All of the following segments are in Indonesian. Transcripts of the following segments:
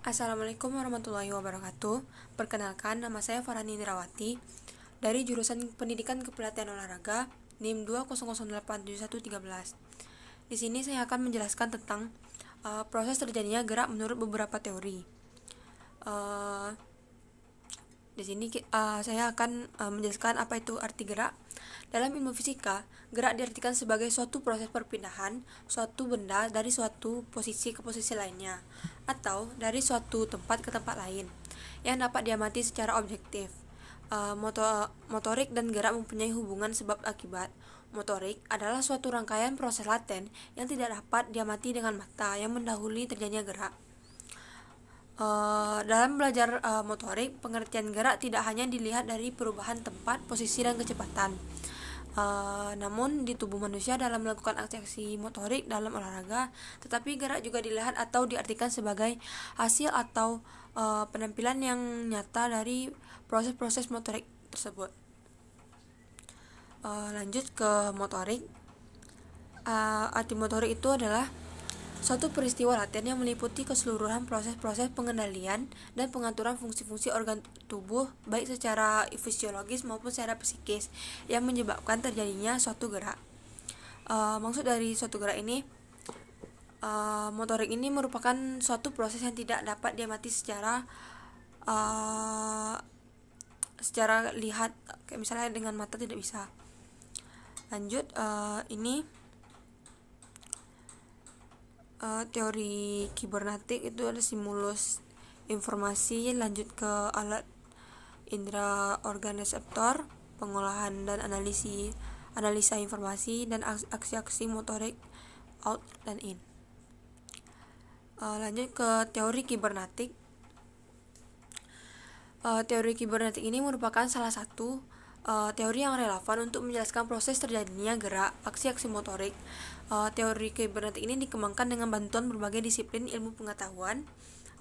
Assalamualaikum warahmatullahi wabarakatuh. Perkenalkan, nama saya Farhani Indrawati dari jurusan Pendidikan Kepelatihan Olahraga NIM 2008713. Di sini saya akan menjelaskan tentang proses terjadinya gerak menurut beberapa teori. Uh, di sini saya akan menjelaskan apa itu arti gerak. Dalam ilmu fisika, gerak diartikan sebagai suatu proses perpindahan suatu benda dari suatu posisi ke posisi lainnya, atau dari suatu tempat ke tempat lain, yang dapat diamati secara objektif. Motorik dan gerak mempunyai hubungan sebab akibat. Motorik adalah suatu rangkaian proses laten yang tidak dapat diamati dengan mata yang mendahului terjadinya gerak. Dalam belajar motorik, pengertian gerak tidak hanya dilihat dari perubahan tempat, posisi, dan kecepatan. Namun di tubuh manusia dalam melakukan aksi-aksi motorik dalam olahraga, tetapi gerak juga dilihat atau diartikan sebagai hasil atau penampilan yang nyata dari proses-proses motorik tersebut. Lanjut ke motorik. Arti motorik itu adalah suatu peristiwa latihan yang meliputi keseluruhan proses-proses pengendalian dan pengaturan fungsi-fungsi organ tubuh baik secara fisiologis maupun secara psikis yang menyebabkan terjadinya suatu gerak. Maksud dari suatu gerak ini, motorik ini merupakan suatu proses yang tidak dapat diamati secara lihat, kayak misalnya dengan mata tidak bisa. Lanjut, ini teori kibernetik itu ada stimulus informasi, lanjut ke alat indera organ reseptor, pengolahan dan analisa informasi, dan aksi-aksi motorik out dan in. Lanjut ke teori kibernetik. Teori kibernetik ini merupakan salah satu teori yang relevan untuk menjelaskan proses terjadinya gerak aksi-aksi motorik. Teori kibernetik ini dikembangkan dengan bantuan berbagai disiplin ilmu pengetahuan,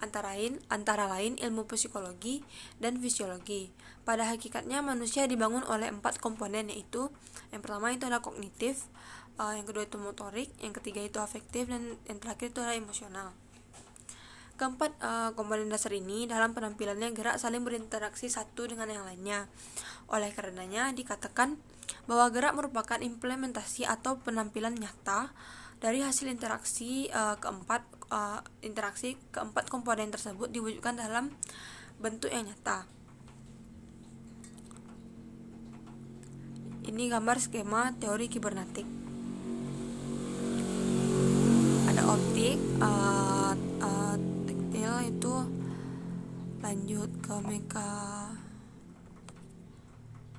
antara lain ilmu psikologi dan fisiologi. Pada hakikatnya manusia dibangun oleh 4 komponen, yaitu yang pertama itu adalah kognitif, yang kedua itu motorik, yang ketiga itu afektif, dan yang terakhir itu adalah emosional. Keempat komponen dasar ini dalam penampilannya gerak saling berinteraksi satu dengan yang lainnya. Oleh karenanya dikatakan bahwa gerak merupakan implementasi atau penampilan nyata dari hasil interaksi keempat komponen tersebut diwujudkan dalam bentuk yang nyata. Ini gambar skema teori kibernetik. Ada optik, itu lanjut ke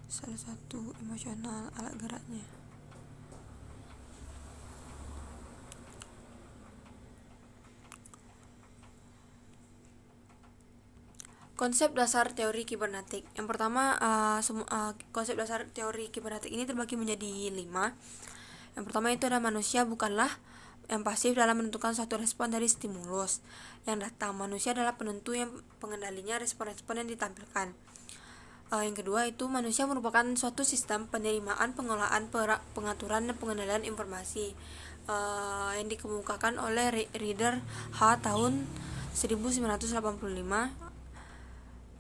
salah satu emosional alat geraknya. Konsep dasar teori kibernetik. Yang pertama, konsep dasar teori kibernetik ini terbagi menjadi 5. Yang pertama itu adalah manusia bukanlah yang pasif dalam menentukan suatu respon dari stimulus yang datang. Manusia adalah penentu yang pengendalinya respon-respon yang ditampilkan. Yang kedua itu manusia merupakan suatu sistem penerimaan, pengolahan, pengaturan, dan pengendalian informasi yang dikemukakan oleh Reader H tahun 1985,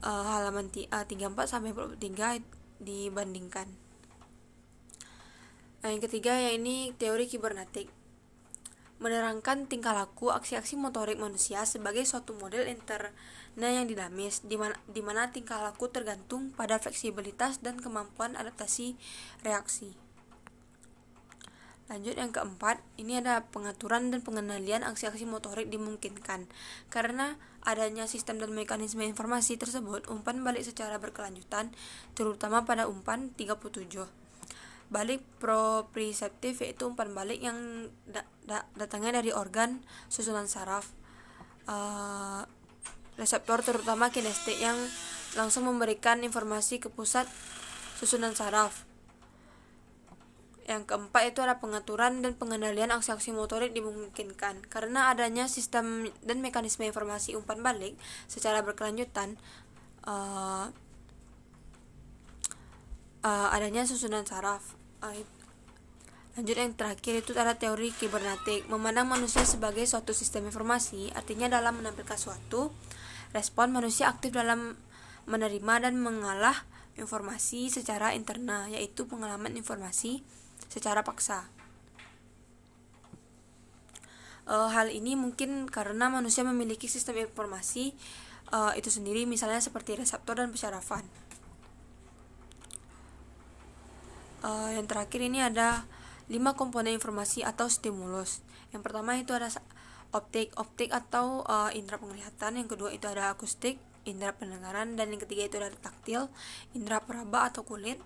halaman 34-43 dibandingkan. Yang ketiga yaitu teori kibernetik, menerangkan tingkah laku aksi-aksi motorik manusia sebagai suatu model interna yang dinamis, di mana tingkah laku tergantung pada fleksibilitas dan kemampuan adaptasi reaksi. Lanjut yang keempat, ini ada pengaturan dan pengendalian aksi-aksi motorik dimungkinkan. Karena adanya sistem dan mekanisme informasi tersebut, umpan balik secara berkelanjutan, terutama pada umpan 37. Balik proprioseptif yaitu umpan balik yang datangnya dari organ susunan saraf, reseptor terutama kinestik yang langsung memberikan informasi ke pusat susunan saraf. Yang keempat itu adalah pengaturan dan pengendalian aksi-aksi motorik dimungkinkan karena adanya sistem dan mekanisme informasi umpan balik secara berkelanjutan, adanya susunan saraf. Lanjut yang terakhir itu ada teori kibernetik. Memandang manusia sebagai suatu sistem informasi, artinya dalam menampilkan suatu respon manusia aktif dalam menerima dan mengolah informasi secara internal, yaitu pengalaman informasi secara paksa. Hal ini mungkin karena manusia memiliki sistem informasi itu sendiri, misalnya seperti reseptor dan pensyarafan. Yang terakhir ini ada 5 komponen informasi atau stimulus. Yang pertama itu ada optik atau indera penglihatan. Yang kedua itu ada akustik, indera pendengaran, dan yang ketiga itu ada taktil, indera peraba atau kulit.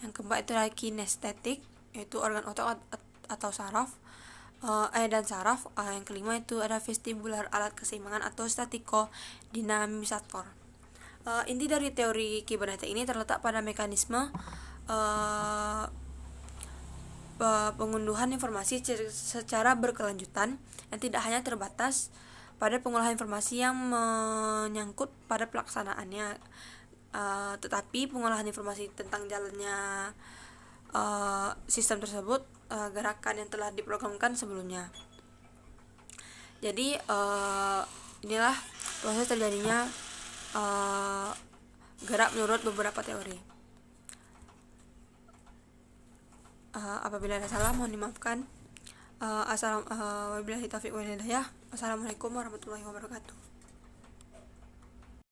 Yang keempat itu ada kinestetik, yaitu organ otot atau saraf, dan saraf. Yang kelima itu ada vestibular, alat keseimbangan atau statiko dinamisator. Inti dari teori kibernetik ini terletak pada mekanisme pengunduhan informasi secara berkelanjutan yang tidak hanya terbatas pada pengolahan informasi yang menyangkut pada pelaksanaannya, tetapi pengolahan informasi tentang jalannya sistem tersebut, gerakan yang telah diprogramkan sebelumnya. Jadi inilah proses terjadinya gerak menurut beberapa teori. Apabila ada salah mohon dimaafkan. Wabillahi taufiq wal hidayah. Wassalamualaikum warahmatullahi wabarakatuh.